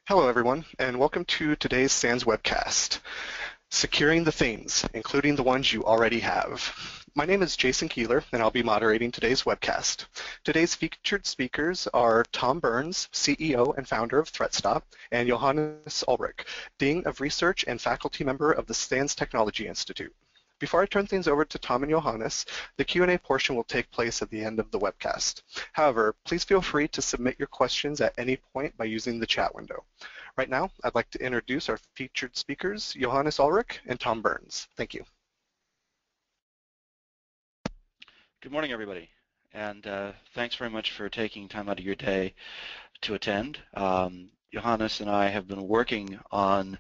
Hello everyone, and welcome to today's SANS webcast, Securing the Things, including the ones you already have. My name is Jason Keeler, and I'll be moderating today's webcast. Today's featured speakers are Tom Byrnes, CEO and founder of ThreatSTOP, and Johannes Ullrich, Dean of Research and faculty member of the SANS Technology Institute. Before I turn things over to Tom and Johannes, the Q&A portion will take place at the end of the webcast. However, please feel free to submit your questions at any point by using the chat window. Right now, I'd like to introduce our featured speakers, Johannes Ullrich and Tom Byrnes. Thank you. Good morning, everybody, and thanks very much for taking time out of your day to attend. Johannes and I have been working on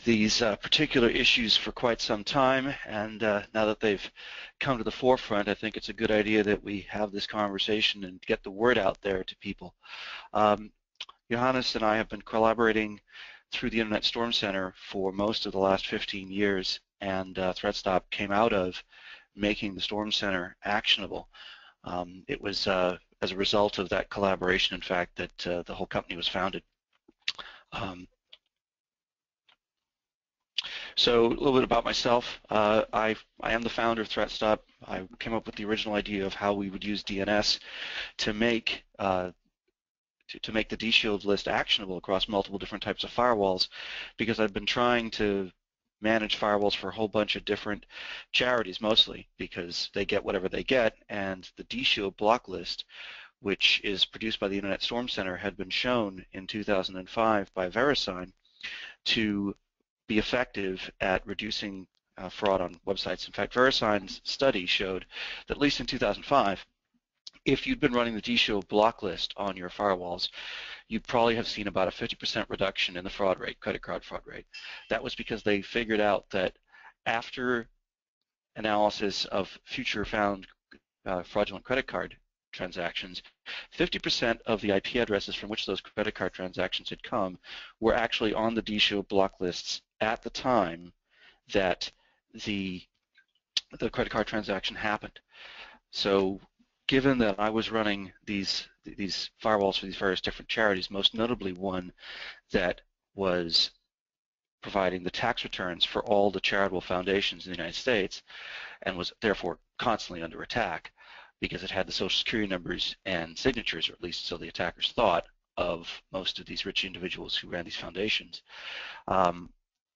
these particular issues for quite some time, and now that they've come to the forefront, I think it's a good idea that we have this conversation and get the word out there to people. Johannes and I have been collaborating through the Internet Storm Center for most of the last 15 years, and ThreatSTOP came out of making the Storm Center actionable. It was as a result of that collaboration, in fact, that the whole company was founded. So a little bit about myself. I am the founder of ThreatSTOP. I came up with the original idea of how we would use DNS to make the DShield list actionable across multiple different types of firewalls, because I've been trying to manage firewalls for a whole bunch of different charities, mostly because they get whatever they get, and the DShield block list, which is produced by the Internet Storm Center, had been shown in 2005 by VeriSign to be effective at reducing fraud on websites. In fact, VeriSign's study showed that at least in 2005, if you'd been running the DShield block list on your firewalls, you'd probably have seen about a 50% reduction in the fraud rate, credit card fraud rate. That was because they figured out that after analysis of future found fraudulent credit card transactions, 50% of the IP addresses from which those credit card transactions had come were actually on the DShield block lists at the time that the credit card transaction happened. So given that I was running these firewalls for these various different charities, most notably one that was providing the tax returns for all the charitable foundations in the United States, and was therefore constantly under attack because it had the social security numbers and signatures, or at least so the attackers thought, of most of these rich individuals who ran these foundations.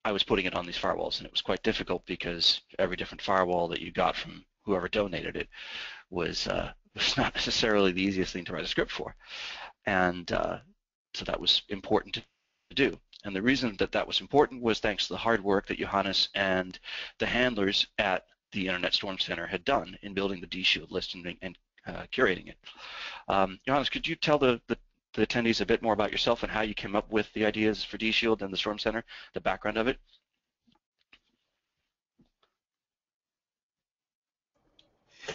I was putting it on these firewalls, and it was quite difficult because every different firewall that you got from whoever donated it was not necessarily the easiest thing to write a script for, and so that was important to do. And the reason that that was important was thanks to the hard work that Johannes and the handlers at the Internet Storm Center had done in building the DShield list and curating it. Johannes, could you tell the attendees a bit more about yourself and how you came up with the ideas for DShield and the Storm Center, the background of it?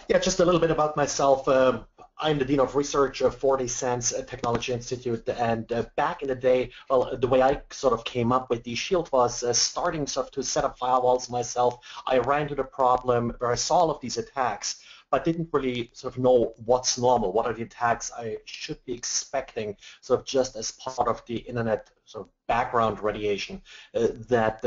Yeah, just a little bit about myself. I'm the Dean of Research for the SANS Technology Institute, and back in the day, well, the way I sort of came up with DShield was starting sort of to set up firewalls myself. I ran into the problem where I saw all of these attacks, but didn't really sort of know what's normal, what are the attacks I should be expecting, sort of just as part of the internet sort of background radiation that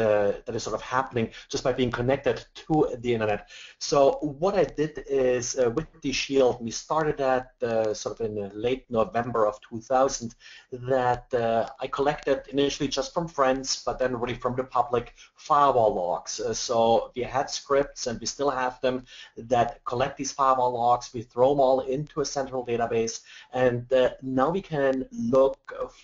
is sort of happening just by being connected to the internet. So what I did is with DShield, we started that sort of in late November of 2000, that I collected initially just from friends, but then really from the public, firewall logs. So we had scripts, and we still have them, that collect these firewall logs. We throw them all into a central database, and now we can look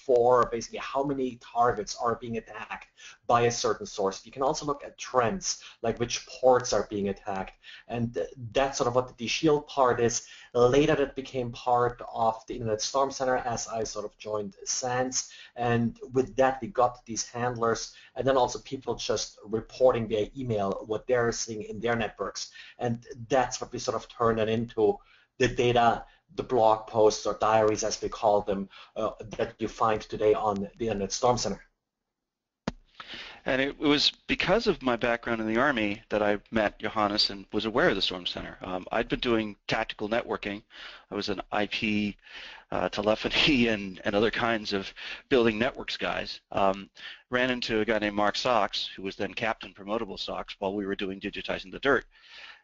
for basically how many targets are being attacked by a certain source. You can also look at trends, like which ports are being attacked, and that's sort of what the DShield part is. Later that became part of the Internet Storm Center as I sort of joined SANS, and with that we got these handlers, and then also people just reporting via email what they're seeing in their networks, and that's what we sort of turned it into, the data, the blog posts or diaries as we call them, that you find today on the Internet Storm Center. And it was because of my background in the Army that I met Johannes and was aware of the Storm Center. I'd been doing tactical networking. I was an IP, telephony, and other kinds of building networks guys. Ran into a guy named Mark Sox, who was then Captain Promotable Sox, while we were doing Digitizing the Dirt.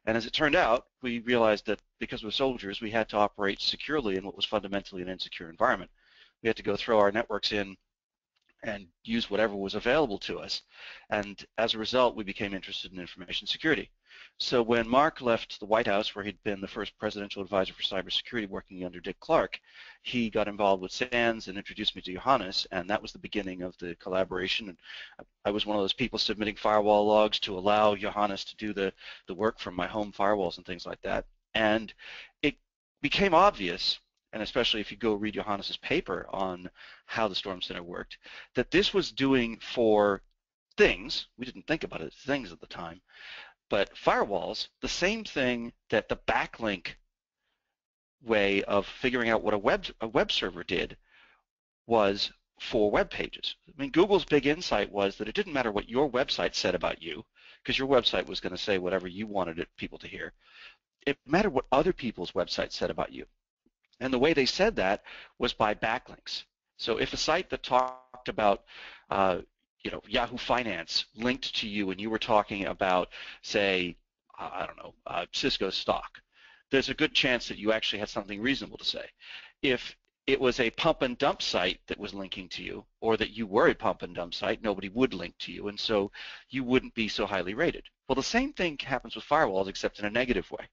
And as it turned out, we realized that because we're soldiers, we had to operate securely in what was fundamentally an insecure environment. We had to go throw our networks in and use whatever was available to us. And as a result, we became interested in information security. So when Mark left the White House, where he'd been the first presidential advisor for cybersecurity working under Dick Clark, he got involved with SANS and introduced me to Johannes, and that was the beginning of the collaboration. And I was one of those people submitting firewall logs to allow Johannes to do the work from my home firewalls and things like that. And it became obvious, and especially if you go read Johannes's paper on how the Storm Center worked, that this was doing for things, we didn't think about it as things at the time, but firewalls, the same thing that the backlink way of figuring out what a web server did was for web pages. I mean, Google's big insight was that it didn't matter what your website said about you, because your website was going to say whatever you wanted people to hear. It mattered what other people's websites said about you. And the way they said that was by backlinks. So if a site that talked about Yahoo Finance linked to you and you were talking about, say, I don't know, Cisco stock, there's a good chance that you actually had something reasonable to say. If it was a pump and dump site that was linking to you, or that you were a pump and dump site, nobody would link to you, and so you wouldn't be so highly rated. Well, the same thing happens with firewalls, except in a negative way.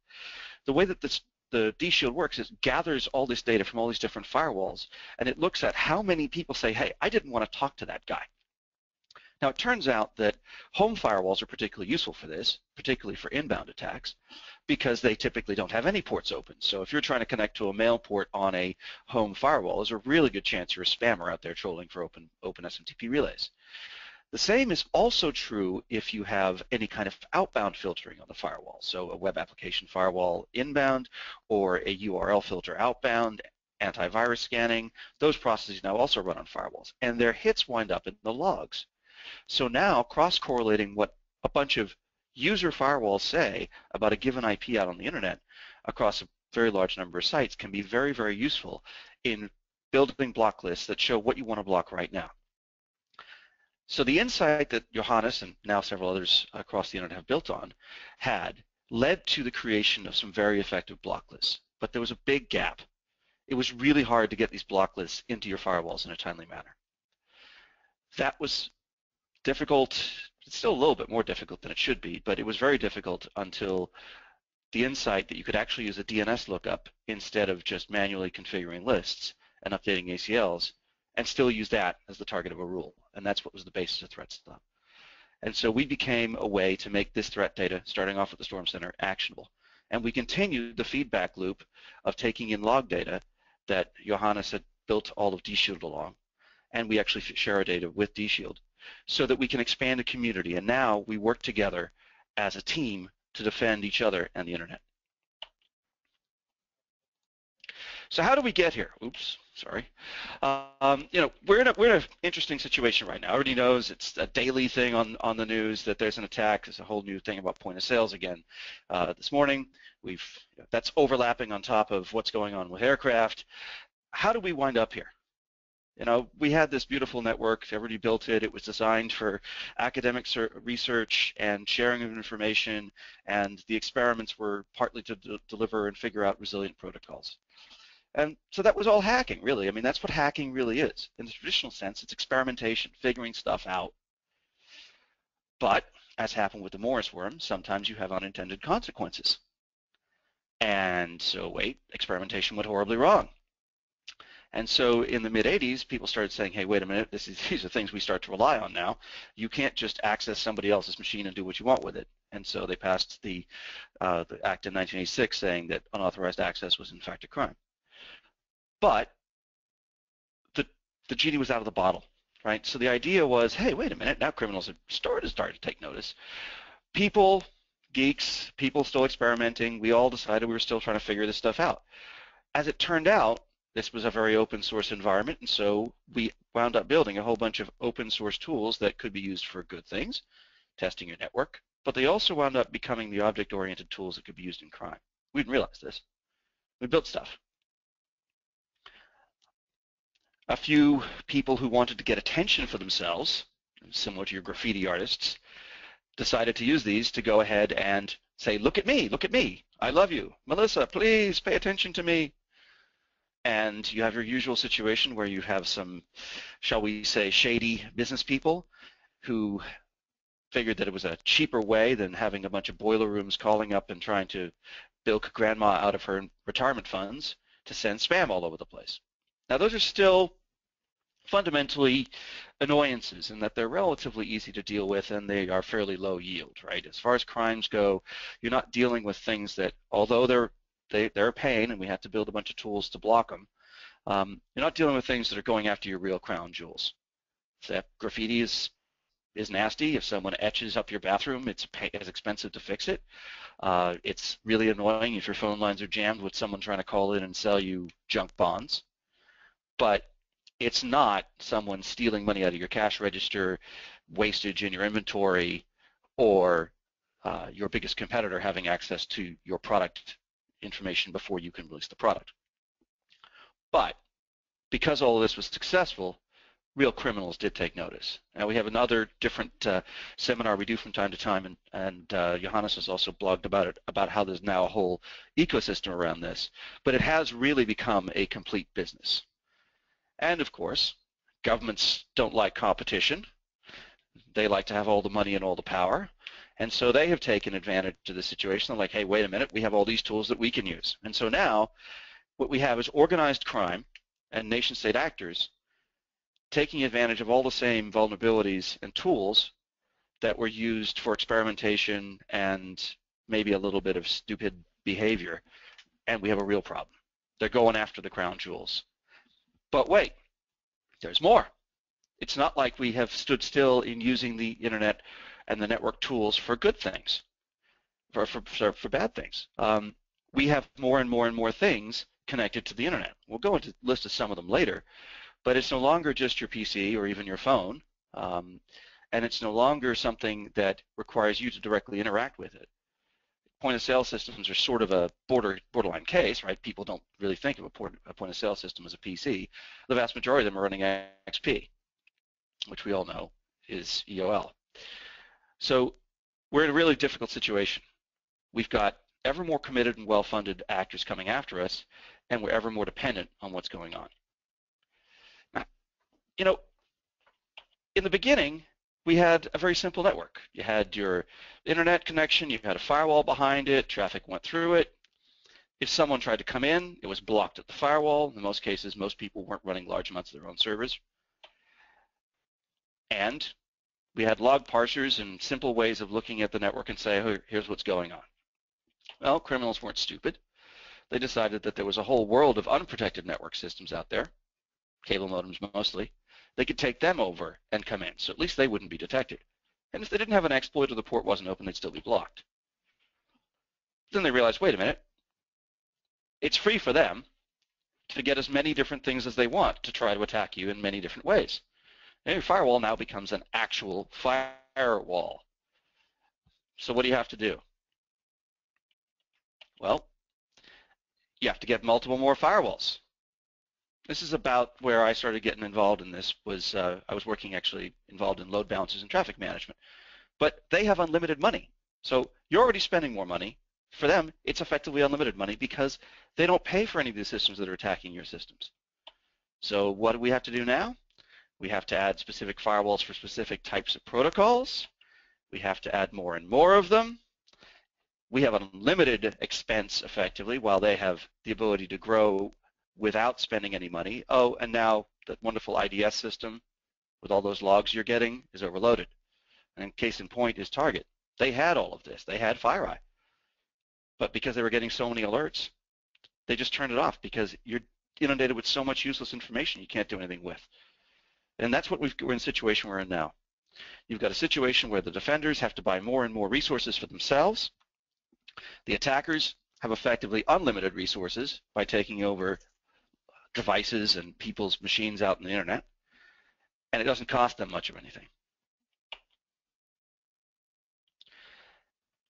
The way that the DShield works is it gathers all this data from all these different firewalls, and it looks at how many people say, hey, I didn't want to talk to that guy. Now, it turns out that home firewalls are particularly useful for this, particularly for inbound attacks, because they typically don't have any ports open. So if you're trying to connect to a mail port on a home firewall, there's a really good chance you're a spammer out there trolling for open SMTP relays. The same is also true if you have any kind of outbound filtering on the firewall, so a web application firewall inbound or a URL filter outbound, antivirus scanning. Those processes now also run on firewalls, and their hits wind up in the logs. So now cross-correlating what a bunch of user firewalls say about a given IP out on the internet across a very large number of sites can be very, very useful in building block lists that show what you want to block right now. So the insight that Johannes and now several others across the internet have built on had led to the creation of some very effective block lists. But there was a big gap. It was really hard to get these block lists into your firewalls in a timely manner. That was difficult. It's still a little bit more difficult than it should be, but it was very difficult until the insight that you could actually use a DNS lookup instead of just manually configuring lists and updating ACLs, and still use that as the target of a rule. And that's what was the basis of ThreatSTOP. And so we became a way to make this threat data, starting off with the Storm Center, actionable. And we continued the feedback loop of taking in log data that Johannes had built all of DShield along, and we actually share our data with DShield so that we can expand the community. And now we work together as a team to defend each other and the internet. So how do we get here? Oops, sorry. We're in an interesting situation right now. Everybody knows it's a daily thing on the news that there's an attack. There's a whole new thing about point of sales again this morning. That's overlapping on top of what's going on with aircraft. How do we wind up here? We had this beautiful network. Everybody built it. It was designed for academic research and sharing of information, and the experiments were partly to deliver and figure out resilient protocols. And so that was all hacking, really. I mean, that's what hacking really is. In the traditional sense, it's experimentation, figuring stuff out. But, as happened with the Morris worm, sometimes you have unintended consequences. And so, wait, experimentation went horribly wrong. And so in the mid-'80s, people started saying, hey, wait a minute, these are things we start to rely on now. You can't just access somebody else's machine and do what you want with it. And so they passed the act in 1986 saying that unauthorized access was in fact a crime. But the genie was out of the bottle, right? So the idea was, hey, wait a minute, now criminals have started to take notice. People, geeks, people still experimenting, we all decided we were still trying to figure this stuff out. As it turned out, this was a very open source environment, and so we wound up building a whole bunch of open source tools that could be used for good things, testing your network, but they also wound up becoming the object-oriented tools that could be used in crime. We didn't realize this. We built stuff. A few people who wanted to get attention for themselves, similar to your graffiti artists, decided to use these to go ahead and say, look at me, I love you. Melissa, please pay attention to me. And you have your usual situation where you have some, shall we say, shady business people who figured that it was a cheaper way than having a bunch of boiler rooms calling up and trying to bilk grandma out of her retirement funds to send spam all over the place. Now, those are still fundamentally annoyances in that they're relatively easy to deal with and they are fairly low yield, right? As far as crimes go, you're not dealing with things that, although they're a pain and we have to build a bunch of tools to block them, you're not dealing with things that are going after your real crown jewels. That graffiti is nasty. If someone etches up your bathroom, it's expensive to fix it. It's really annoying if your phone lines are jammed with someone trying to call in and sell you junk bonds. But it's not someone stealing money out of your cash register, wastage in your inventory, or your biggest competitor having access to your product information before you can release the product. But because all of this was successful, real criminals did take notice. Now we have another different seminar we do from time to time, and Johannes has also blogged about it, about how there's now a whole ecosystem around this, but it has really become a complete business. And of course, governments don't like competition. They like to have all the money and all the power. And so they have taken advantage of the situation. They're like, hey, wait a minute, we have all these tools that we can use. And so now what we have is organized crime and nation-state actors taking advantage of all the same vulnerabilities and tools that were used for experimentation and maybe a little bit of stupid behavior. And we have a real problem. They're going after the crown jewels. But wait, there's more. It's not like we have stood still in using the internet and the network tools for good things, for bad things. We have more and more and more things connected to the internet. We'll go into a list of some of them later, but it's no longer just your PC or even your phone, and it's no longer something that requires you to directly interact with it. Point-of-sale systems are sort of a borderline case, right? People don't really think of a point-of-sale system as a PC. The vast majority of them are running XP, which we all know is EOL. So we're in a really difficult situation. We've got ever more committed and well-funded actors coming after us, and we're ever more dependent on what's going on. Now, you know, in the beginning, we had a very simple network. You had your internet connection, you had a firewall behind it, traffic went through it. If someone tried to come in, it was blocked at the firewall. In most cases, most people weren't running large amounts of their own servers. And we had log parsers and simple ways of looking at the network and say, oh, here's what's going on. Well, criminals weren't stupid. They decided that there was a whole world of unprotected network systems out there, cable modems mostly. They could take them over and come in, so at least they wouldn't be detected. And if they didn't have an exploit or the port wasn't open, they'd still be blocked. Then they realized, wait a minute, it's free for them to get as many different things as they want to try to attack you in many different ways. And your firewall now becomes an actual firewall. So what do you have to do? Well, you have to get multiple more firewalls. This is about where I started getting involved in this. I was working actually involved in load balancers and traffic management. But they have unlimited money. So you're already spending more money. For them, it's effectively unlimited money because they don't pay for any of the systems that are attacking your systems. So what do we have to do now? We have to add specific firewalls for specific types of protocols. We have to add more and more of them. We have unlimited expense effectively while they have the ability to grow without spending any money. Oh, and now that wonderful IDS system with all those logs you're getting is overloaded. And case in point is Target. They had all of this. They had FireEye. But because they were getting so many alerts, they just turned it off because you're inundated with so much useless information you can't do anything with. And that's what we're in the situation we're in now. You've got a situation where the defenders have to buy more and more resources for themselves. The attackers have effectively unlimited resources by taking over devices and people's machines out on the internet. and it doesn't cost them much of anything.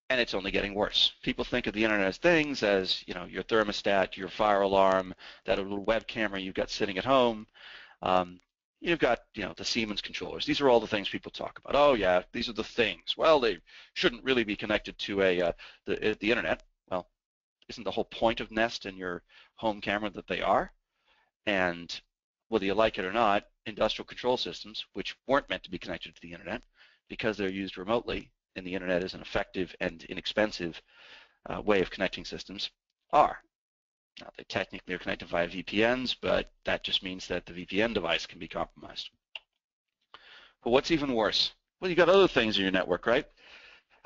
And it's only getting worse. People think of the Internet of Things as, you know, your thermostat, your fire alarm, that little web camera you've got sitting at home. You've got, you know, the Siemens controllers. These are all the things people talk about. Oh yeah, these are the things. Well, they shouldn't really be connected to the Internet. Well, isn't the whole point of Nest and your home camera that they are? And whether you like it or not, industrial control systems, which weren't meant to be connected to the Internet, because they're used remotely, and the Internet is an effective and inexpensive way of connecting systems, are. Now, they technically are connected via VPNs, but that just means that the VPN device can be compromised. But what's even worse? Well, you've got other things in your network, right?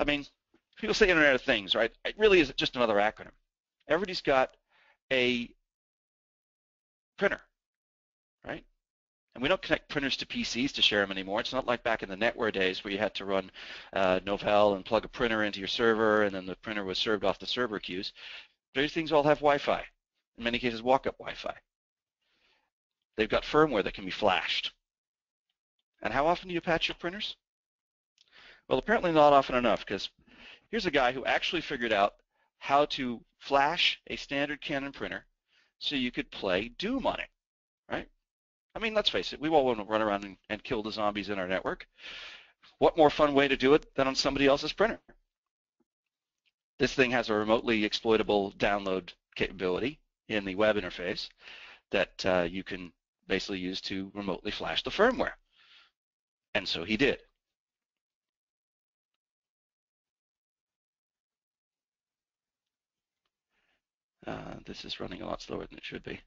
I mean, people say Internet of Things, right? It really is just another acronym. Everybody's got a printer, right? And we don't connect printers to PCs to share them anymore. It's not like back in the NetWare days where you had to run Novell and plug a printer into your server, and then the printer was served off the server queues. These things all have Wi-Fi. In many cases, walk-up Wi-Fi. They've got firmware that can be flashed. And how often do you patch your printers? Well, apparently not often enough, because here's a guy who actually figured out how to flash a standard Canon printer so you could play Doom on it, right? I mean, let's face it, we all want to run around and kill the zombies in our network. What more fun way to do it than on somebody else's printer? This thing has a remotely exploitable download capability in the web interface that you can basically use to remotely flash the firmware. And so he did. This is running a lot slower than it should be.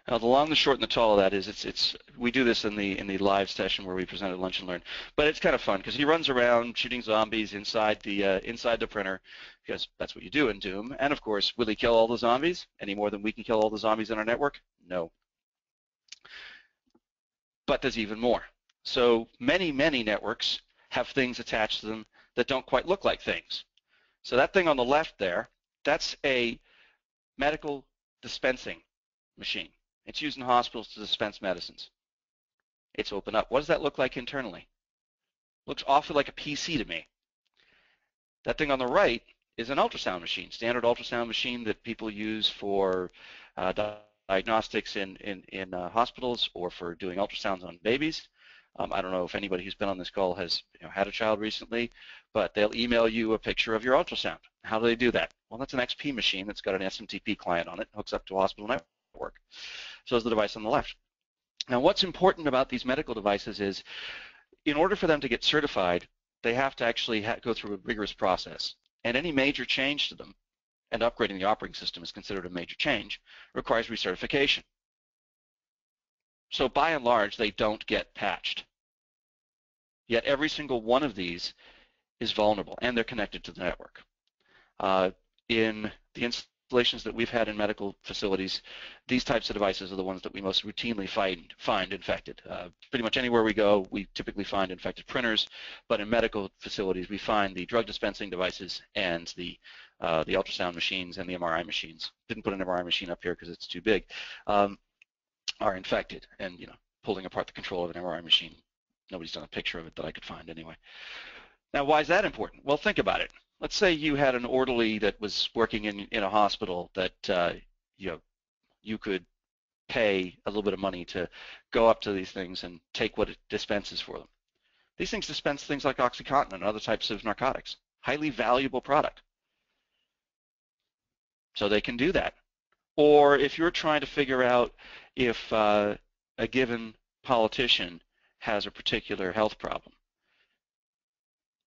Now, the long, the short, and the tall of that is we do this in the live session where we presented Lunch and Learn, but it's kind of fun because he runs around shooting zombies inside the printer, because that's what you do in Doom. And of course, will he kill all the zombies any more than we can kill all the zombies in our network? No. But there's even more. So many networks have things attached to them that don't quite look like things. So that thing on the left there, that's a medical dispensing machine. It's used in hospitals to dispense medicines. It's open up. What does that look like internally? Looks awfully like a PC to me. That thing on the right is an ultrasound machine, standard ultrasound machine that people use for diagnostics in hospitals or for doing ultrasounds on babies. I don't know if anybody who's been on this call has had a child recently, but they'll email you a picture of your ultrasound. How do they do that? Well, that's an XP machine that's got an SMTP client on it, hooks up to a hospital network. So is the device on the left. Now, what's important about these medical devices is, in order for them to get certified, they have to actually go through a rigorous process. And any major change to them, and upgrading the operating system is considered a major change, requires recertification. So by and large, they don't get patched. Yet every single one of these is vulnerable, and they're connected to the network. In the installations that we've had in medical facilities, these types of devices are the ones that we most routinely find infected. Pretty much anywhere we go, we typically find infected printers, but in medical facilities, we find the drug dispensing devices and the ultrasound machines and the MRI machines. Didn't put an MRI machine up here because it's too big. Are infected, and pulling apart the control of an MRI machine. Nobody's done a picture of it that I could find anyway. Now, why is that important? Well, think about it. Let's say you had an orderly that was working in a hospital that you could pay a little bit of money to go up to these things and take what it dispenses for them. These things dispense things like OxyContin and other types of narcotics. Highly valuable product. So they can do that. Or if you're trying to figure out if a given politician has a particular health problem,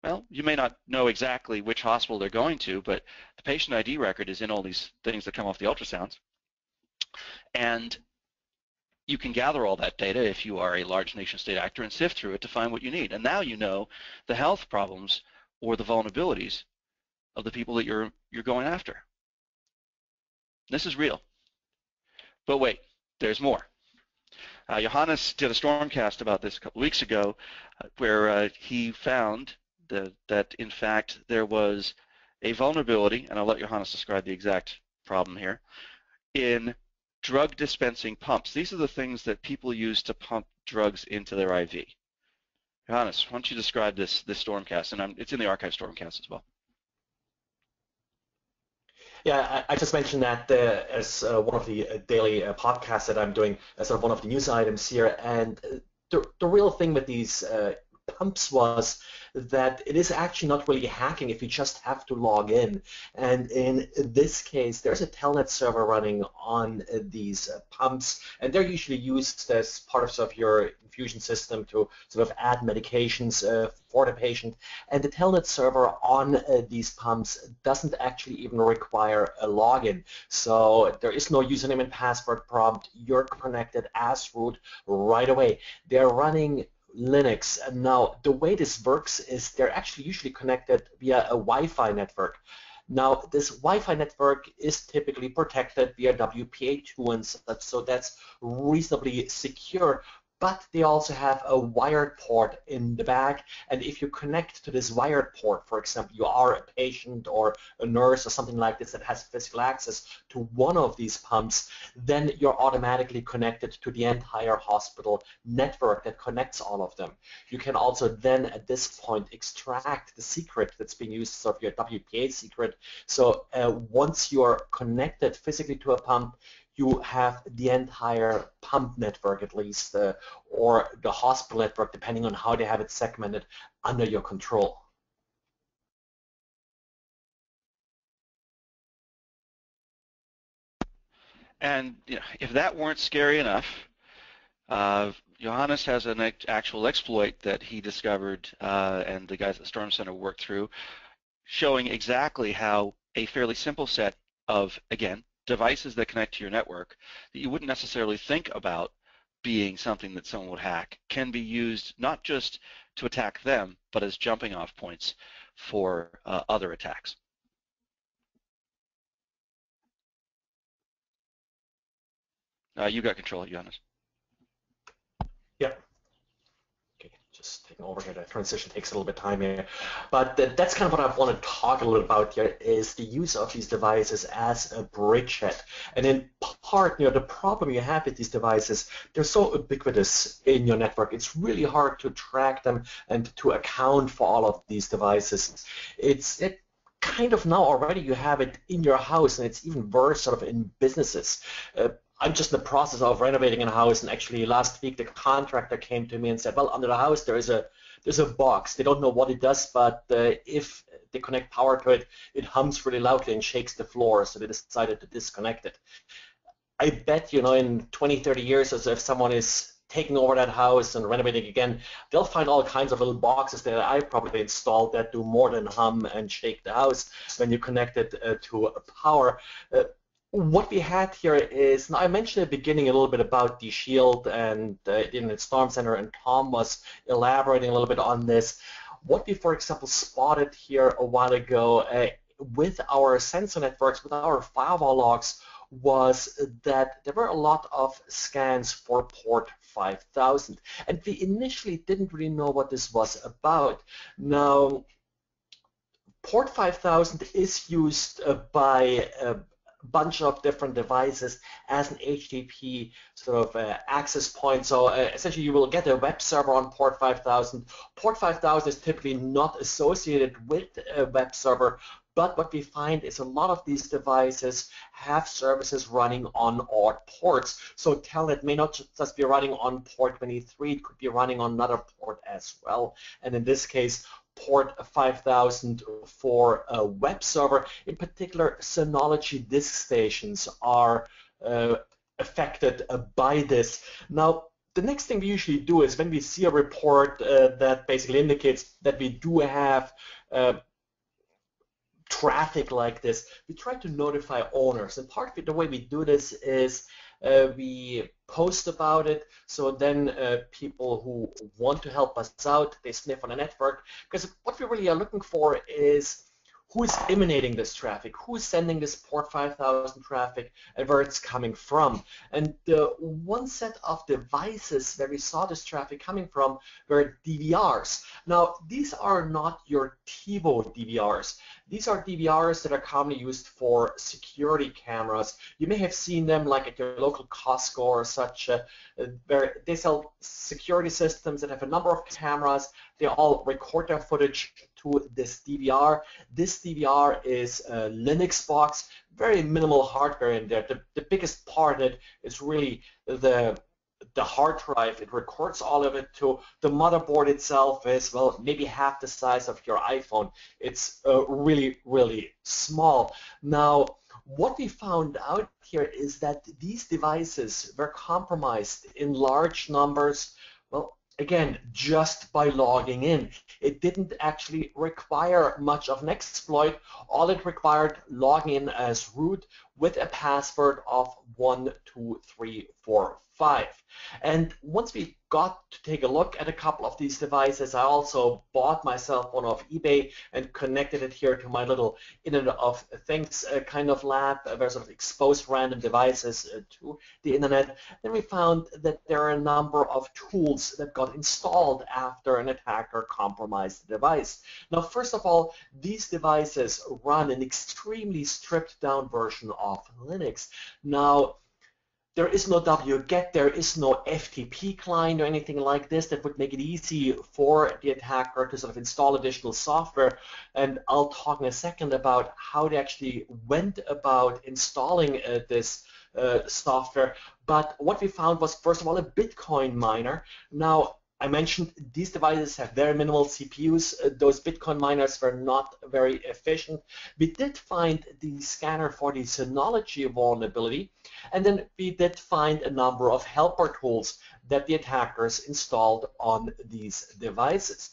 well, you may not know exactly which hospital they're going to, but the patient ID record is in all these things that come off the ultrasounds. And you can gather all that data if you are a large nation-state actor and sift through it to find what you need. And now you know the health problems or the vulnerabilities of the people that you're going after. This is real. But wait, there's more. Johannes did a stormcast about this a couple weeks ago where he found that in fact there was a vulnerability, and I'll let Johannes describe the exact problem here, in drug dispensing pumps. These are the things that people use to pump drugs into their IV. Johannes, why don't you describe this stormcast, and it's in the archive stormcast as well. Yeah, I just mentioned that as one of the daily podcasts that I'm doing, as sort of one of the news items here, and the real thing with these pumps was that it is actually not really hacking if you just have to log in. And in this case, there's a telnet server running on these pumps, and they're usually used as part of, sort of your infusion system to sort of add medications for the patient. And the telnet server on these pumps doesn't actually even require a login. So there is no username and password prompt. You're connected as root right away. They're running Linux. And now the way this works is they're actually usually connected via a Wi-Fi network. Now this Wi-Fi network is typically protected via WPA2 and such, so that's reasonably secure. But they also have a wired port in the back, and if you connect to this wired port, for example, you are a patient or a nurse or something like this that has physical access to one of these pumps, then you're automatically connected to the entire hospital network that connects all of them. You can also then, at this point, extract the secret that's being used, sort of your WPA secret. So once you're connected physically to a pump, you have the entire pump network, at least, or the hospital network, depending on how they have it segmented, under your control. And if that weren't scary enough, Johannes has an actual exploit that he discovered and the guys at Storm Center worked through, showing exactly how a fairly simple set of, again, devices that connect to your network that you wouldn't necessarily think about being something that someone would hack can be used not just to attack them, but as jumping off points for other attacks. You got control, Johannes. Yep. Okay, just taking over here. The transition takes a little bit of time here. But that's kind of what I want to talk a little about here, is the use of these devices as a bridgehead. And in part, the problem you have with these devices, they're so ubiquitous in your network. It's really hard to track them and to account for all of these devices. It kind of now already you have it in your house, and it's even worse sort of in businesses. I'm just in the process of renovating a house, and actually last week the contractor came to me and said, well, under the house there's a box. They don't know what it does, but if they connect power to it, it hums really loudly and shakes the floor, so they decided to disconnect it. I bet, in 20, 30 years, as if someone is taking over that house and renovating again, they'll find all kinds of little boxes that I probably installed that do more than hum and shake the house when you connect it to power. What we had here is, now I mentioned at the beginning a little bit about the Shield and in the Storm Center, and Tom was elaborating a little bit on this. What we, for example, spotted here a while ago with our sensor networks, with our firewall logs, was that there were a lot of scans for port 5000. And we initially didn't really know what this was about. Now, port 5000 is used by bunch of different devices as an HTTP sort of access point. So essentially you will get a web server on port 5000. Port 5000 is typically not associated with a web server, but what we find is a lot of these devices have services running on odd ports. So Telnet may not just be running on port 23, it could be running on another port as well. And in this case, port 5000 for a web server. In particular, Synology disk stations are affected by this. Now, the next thing we usually do is when we see a report that basically indicates that we do have traffic like this, we try to notify owners. And part of it, the way we do this is we post about it, so then people who want to help us out, they sniff on a network, because what we really are looking for is who is emanating this traffic, who is sending this port 5000 traffic, and where it's coming from. And the one set of devices where we saw this traffic coming from were DVRs. Now, these are not your TiVo DVRs. These are DVRs that are commonly used for security cameras. You may have seen them like at your local Costco or such, where they sell security systems that have a number of cameras. They all record their footage to this DVR. This DVR is a Linux box, very minimal hardware in there. The biggest part of it is really the hard drive. It records all of it to the motherboard itself is, well, maybe half the size of your iPhone. It's really, really small. Now, what we found out here is that these devices were compromised in large numbers, well, again, just by logging in. It didn't actually require much of an exploit. All it required logging in as root with a password of 1, 2, 3, 4, 5. And once we got to take a look at a couple of these devices, I also bought myself one off eBay and connected it here to my little Internet of Things kind of lab, where sort of exposed random devices to the Internet. Then we found that there are a number of tools that got installed after an attacker compromised the device. Now, first of all, these devices run an extremely stripped down version of Linux. Now, there is no wget, there is no FTP client or anything like this that would make it easy for the attacker to sort of install additional software. And I'll talk in a second about how they actually went about installing this software. But what we found was, first of all, a Bitcoin miner. Now, I mentioned these devices have very minimal CPUs. Those Bitcoin miners were not very efficient. We did find the scanner for the Synology vulnerability, and then we did find a number of helper tools that the attackers installed on these devices.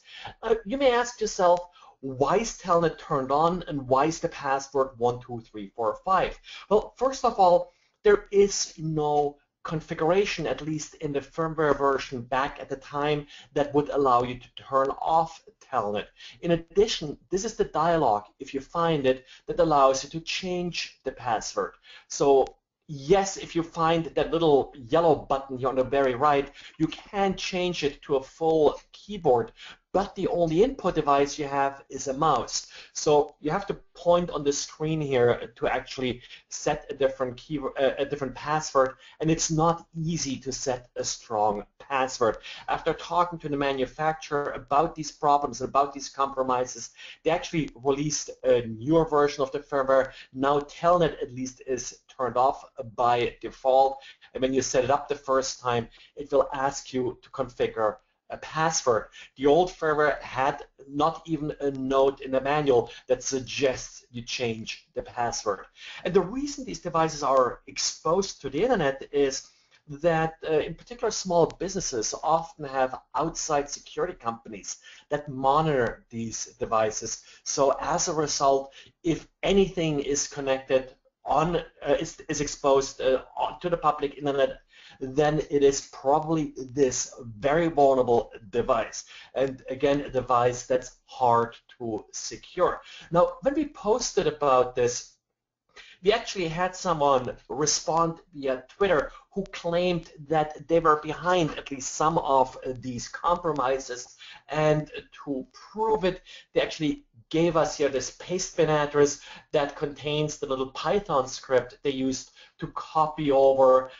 You may ask yourself, why is Telnet turned on and why is the password 1, 2, 3, 4, 5? Well, first of all, there is no configuration, at least in the firmware version back at the time, that would allow you to turn off Telnet. In addition, this is the dialog, if you find it, that allows you to change the password. So yes, if you find that little yellow button here on the very right, you can change it to a full keyboard, but the only input device you have is a mouse. So you have to point on the screen here to actually set a different password, and it's not easy to set a strong password. After talking to the manufacturer about these problems, about these compromises, they actually released a newer version of the firmware. Now Telnet at least is turned off by default, and when you set it up the first time, it will ask you to configure a password. The old firmware had not even a note in the manual that suggests you change the password. And the reason these devices are exposed to the Internet is that in particular small businesses often have outside security companies that monitor these devices. So as a result, if anything is connected on is exposed to the public Internet, then it is probably this very vulnerable device. And again, a device that's hard to secure. Now, when we posted about this, we actually had someone respond via Twitter who claimed that they were behind at least some of these compromises. And to prove it, they actually gave us here this pastebin address that contains the little Python script they used to copy over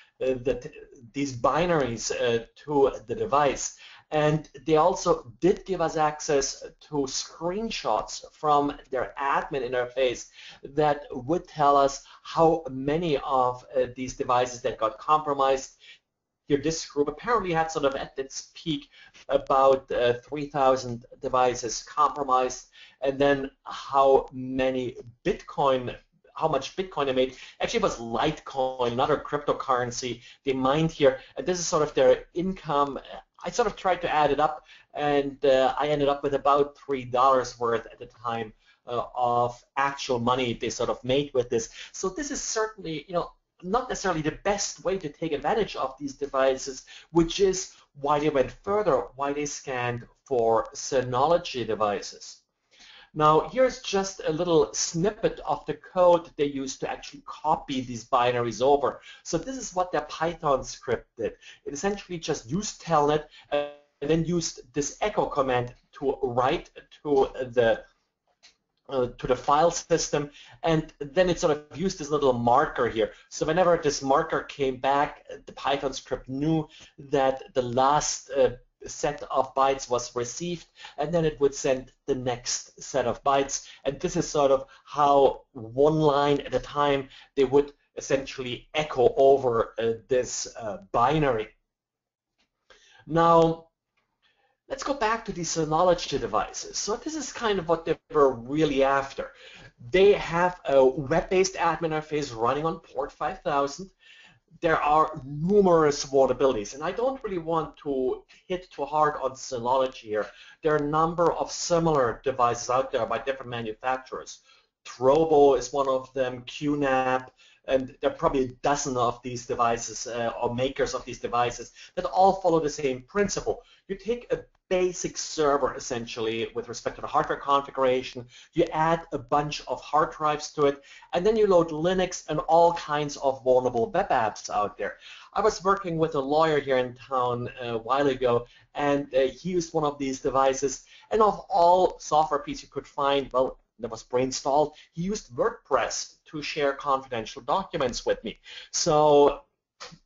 these binaries to the device. And they also did give us access to screenshots from their admin interface that would tell us how many of these devices that got compromised. Here, this group apparently had sort of at its peak about 3,000 devices compromised, and then how much Bitcoin they made. Actually, it was Litecoin, another cryptocurrency they mined here, and this is sort of their income. I sort of tried to add it up, and I ended up with about $3 worth at the time of actual money they sort of made with this. So this is certainly, not necessarily the best way to take advantage of these devices, which is why they went further, why they scanned for Synology devices. Now, here's just a little snippet of the code they used to actually copy these binaries over. So this is what their Python script did. It essentially just used telnet and then used this echo command to write to the file system, and then it sort of used this little marker here. So whenever this marker came back, the Python script knew that the last set of bytes was received, and then it would send the next set of bytes. And this is sort of how one line at a time they would essentially echo over this binary. Now, let's go back to these Synology devices. So this is kind of what they were really after. They have a web-based admin interface running on port 5000. There are numerous vulnerabilities, and I don't really want to hit too hard on Synology here. There are a number of similar devices out there by different manufacturers. Trobo is one of them, QNAP, and there are probably a dozen of these devices or makers of these devices that all follow the same principle. You take a basic server, essentially, with respect to the hardware configuration, you add a bunch of hard drives to it, and then you load Linux and all kinds of vulnerable web apps out there. I was working with a lawyer here in town a while ago, and he used one of these devices, and of all software pieces you could find, well, that was pre-installed, he used WordPress to share confidential documents with me. So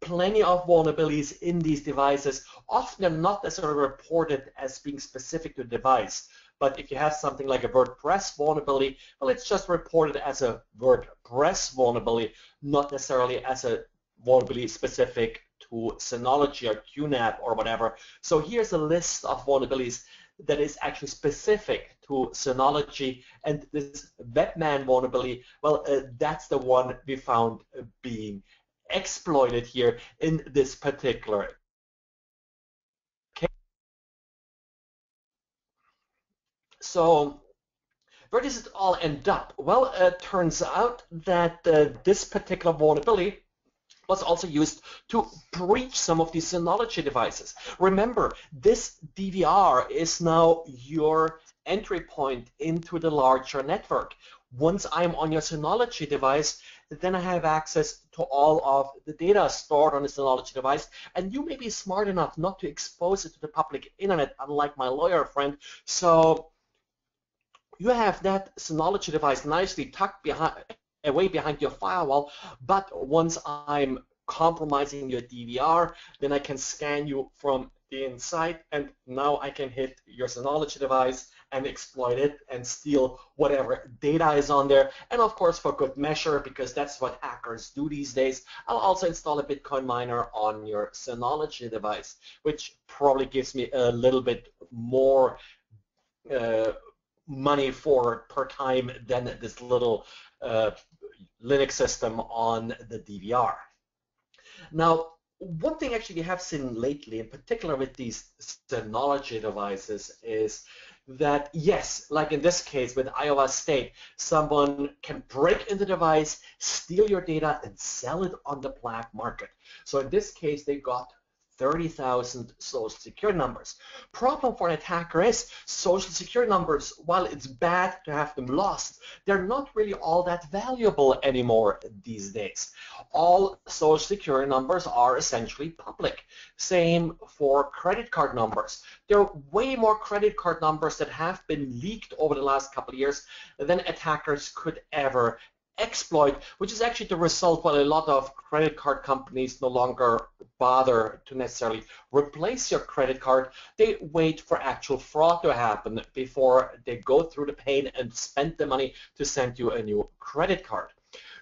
plenty of vulnerabilities in these devices. Often they're not necessarily reported as being specific to the device, but if you have something like a WordPress vulnerability, well, it's just reported as a WordPress vulnerability, not necessarily as a vulnerability specific to Synology or QNAP or whatever. So here's a list of vulnerabilities that is actually specific to Synology, and this Webman vulnerability, well, that's the one we found being exploited here in this particular case. So where does it all end up? Well, it turns out that this particular vulnerability was also used to breach some of these Synology devices. Remember, this DVR is now your entry point into the larger network. Once I'm on your Synology device, then I have access to all of the data stored on the Synology device, and you may be smart enough not to expose it to the public internet, unlike my lawyer friend. So you have that Synology device nicely tucked away behind your firewall, but once I'm compromising your DVR, then I can scan you from the inside, and now I can hit your Synology device and exploit it and steal whatever data is on there. And of course, for good measure, because that's what hackers do these days, I'll also install a Bitcoin miner on your Synology device, which probably gives me a little bit more money per time than this little Linux system on the DVR. Now, one thing actually we have seen lately, in particular with these Synology devices, is that yes, like in this case with Iowa State, someone can break into the device, steal your data, and sell it on the black market. So in this case, they got 30,000 social security numbers. Problem for an attacker is social security numbers, while it's bad to have them lost, they're not really all that valuable anymore these days. All social security numbers are essentially public. Same for credit card numbers. There are way more credit card numbers that have been leaked over the last couple of years than attackers could ever exploit, which is actually the result while a lot of credit card companies no longer bother to necessarily replace your credit card. They wait for actual fraud to happen before they go through the pain and spend the money to send you a new credit card.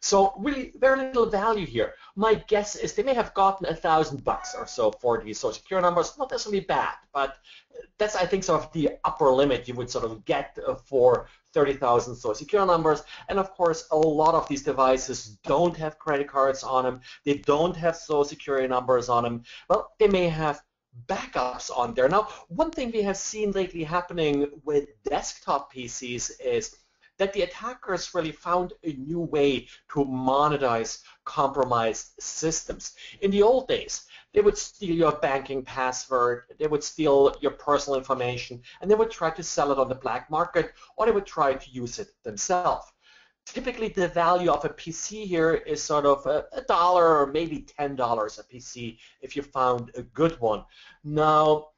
So really very little value here. My guess is they may have gotten $1,000 or so for these social security numbers. Not necessarily bad, but that's, I think, sort of the upper limit you would sort of get for 30,000 social security numbers. And of course, a lot of these devices don't have credit cards on them. They don't have social security numbers on them. Well, they may have backups on there. Now, one thing we have seen lately happening with desktop PCs is that the attackers really found a new way to monetize compromised systems. In the old days, They would steal your banking password, they would steal your personal information, and they would try to sell it on the black market, or they would try to use it themselves. Typically, the value of a PC here is sort of $1 or maybe $10 a PC if you found a good one. Now,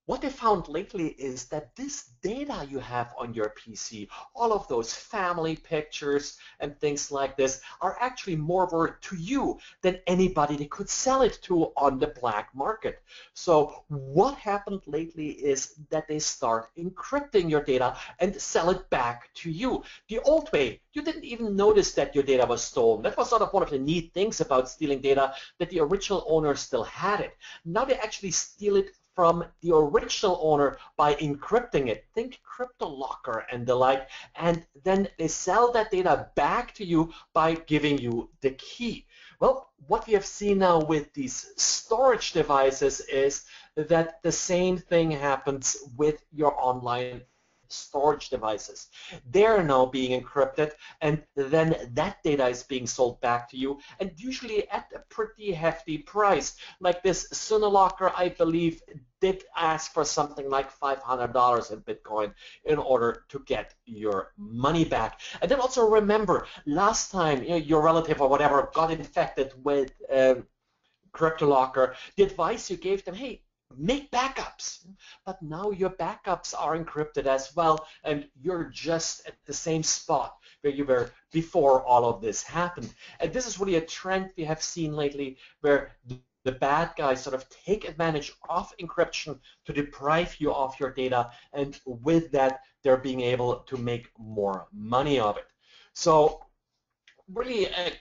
what they found lately is that this data you have on your PC, all of those family pictures and things like this, are actually more worth to you than anybody they could sell it to on the black market. So what happened lately is that they start encrypting your data and sell it back to you. The old way, you didn't even notice that your data was stolen. That was sort of one of the neat things about stealing data, that the original owner still had it. Now they actually steal it from the original owner by encrypting it. Think CryptoLocker and the like, and then they sell that data back to you by giving you the key. Well, what we have seen now with these storage devices is that the same thing happens with your online storage devices. They're now being encrypted, and then that data is being sold back to you, and usually at a pretty hefty price. Like this SunnerLocker, I believe, did ask for something like $500 in Bitcoin in order to get your money back. And then also remember, last time your relative or whatever got infected with CryptoLocker, the advice you gave them, hey, make backups. But now your backups are encrypted as well, and you're just at the same spot where you were before all of this happened. And this is really a trend we have seen lately, where the bad guys sort of take advantage of encryption to deprive you of your data, and with that, they're being able to make more money of it. So really a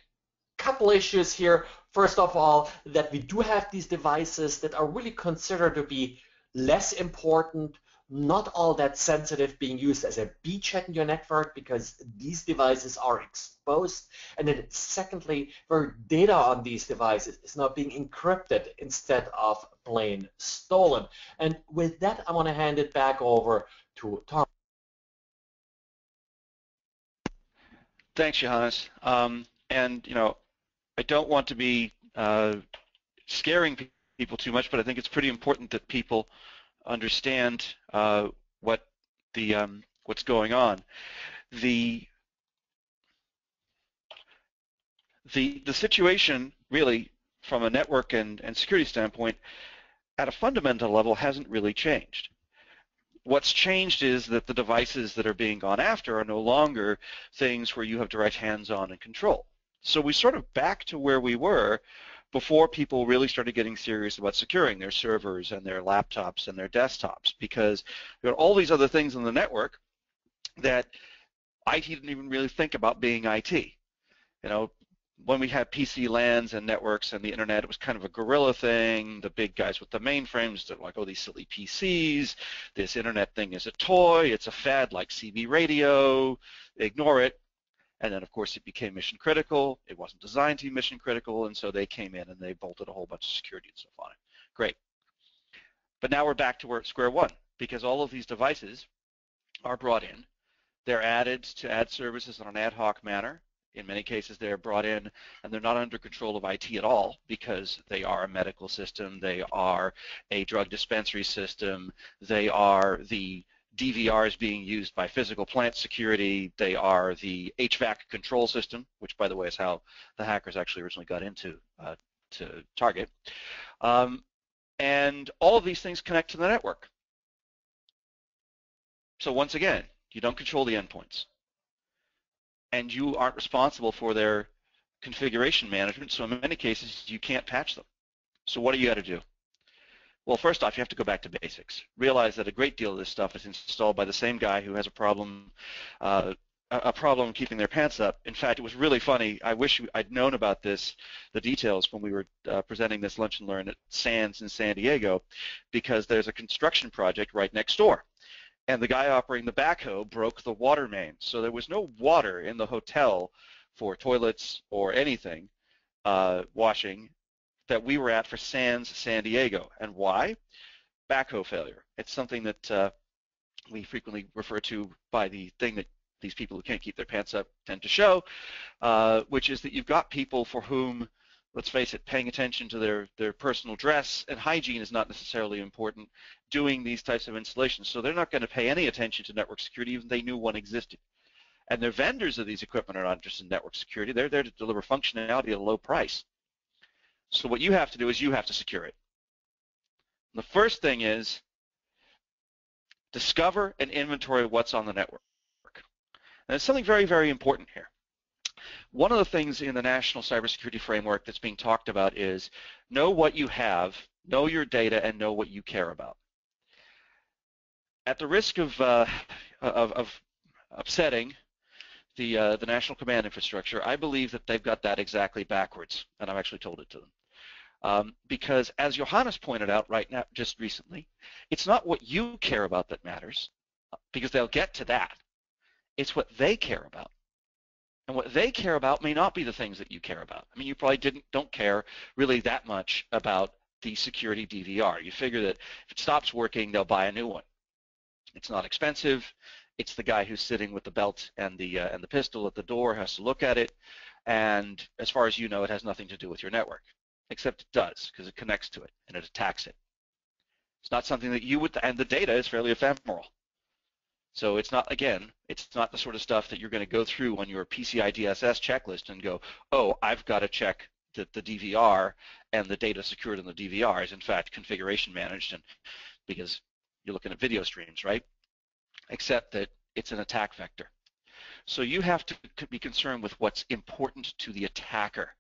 couple issues here. First of all, that we do have these devices that are really considered to be less important, not all that sensitive, being used as a beachhead in your network because these devices are exposed. And then secondly, where data on these devices is now being encrypted instead of plain stolen. And with that, I want to hand it back over to Tom. Thanks, Johannes. And I don't want to be scaring people too much, but I think it's pretty important that people understand what's going on. The situation really, from a network and security standpoint, at a fundamental level, hasn't really changed. What's changed is that the devices that are being gone after are no longer things where you have direct hands-on and control. So we sort of back to where we were before people really started getting serious about securing their servers and their laptops and their desktops, because there are all these other things in the network that IT didn't even really think about being IT. When we had PC LANs and networks and the internet, it was kind of a guerrilla thing. The big guys with the mainframes, they're like, oh, these silly PCs, this internet thing is a toy, it's a fad like CB radio, ignore it. And then, of course, it became mission critical. It wasn't designed to be mission critical, and so they came in and they bolted a whole bunch of security and stuff on it. Great. But now we're back to square one, because all of these devices are brought in. They're added to ad services in an ad hoc manner. In many cases, they're brought in and they're not under control of IT at all, because they are a medical system, they are a drug dispensary system, they are the DVRs being used by physical plant security, they are the HVAC control system, which, by the way, is how the hackers actually originally got into to target. And all of these things connect to the network. So once again, you don't control the endpoints, and you aren't responsible for their configuration management, so in many cases, you can't patch them. So what do you got to do? Well, first off, you have to go back to basics. Realize that a great deal of this stuff is installed by the same guy who has a problem keeping their pants up. In fact, it was really funny. I wish I'd known about this, the details, when we were presenting this Lunch and Learn at SANS in San Diego, because there's a construction project right next door. And the guy operating the backhoe broke the water main. So there was no water in the hotel for toilets or anything, washing, that we were at for SANS San Diego. And why? Backhoe failure. It's something that we frequently refer to by the thing that these people who can't keep their pants up tend to show, which is that you've got people for whom let's face it, paying attention to their personal dress and hygiene is not necessarily important doing these types of installations. So they're not going to pay any attention to network security even if they knew one existed. And the vendors of these equipment are not interested in network security. They're there to deliver functionality at a low price. So what you have to do is you have to secure it. And the first thing is discover and inventory what's on the network. And there's something very, very important here. One of the things in the National Cybersecurity Framework that's being talked about is know what you have, know your data, and know what you care about. At the risk of upsetting the National Command Infrastructure, I believe that they've got that exactly backwards, and I've actually told it to them. Because as Johannes pointed out right now, just recently, it's not what you care about that matters, because they'll get to that. It's what they care about. And what they care about may not be the things that you care about. I mean, you probably don't care really that much about the security DVR. You figure that if it stops working, they'll buy a new one. It's not expensive. It's the guy who's sitting with the belt and the pistol at the door has to look at it. And as far as you know, it has nothing to do with your network, except it does, because it connects to it and it attacks it. It's not something that you would, and the data is fairly ephemeral. So it's not, again, it's not the sort of stuff that you're going to go through on your PCI DSS checklist and go, oh, I've got to check that the DVR and the data secured in the DVR is in fact configuration managed, and because you're looking at video streams, right? Except that it's an attack vector. So you have to be concerned with what's important to the attacker,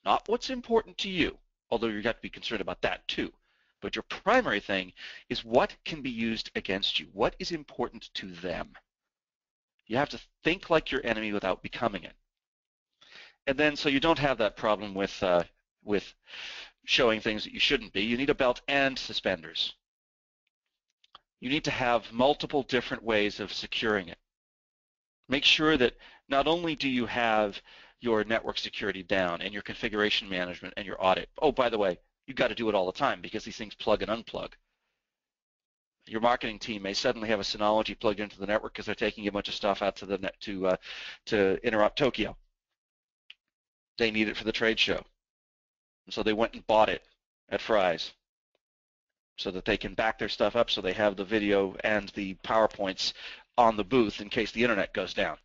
not what's important to you, although you've got to be concerned about that too. But your primary thing is what can be used against you. What is important to them? You have to think like your enemy without becoming it. And then so you don't have that problem with showing things that you shouldn't be. You need a belt and suspenders. You need to have multiple different ways of securing it. Make sure that not only do you have your network security down and your configuration management and your audit. Oh, by the way, you've got to do it all the time because these things plug and unplug. Your marketing team may suddenly have a Synology plugged into the network because they're taking a bunch of stuff out to the net to interrupt Tokyo. They need it for the trade show, and so they went and bought it at Fry's so that they can back their stuff up so they have the video and the PowerPoints on the booth in case the internet goes down.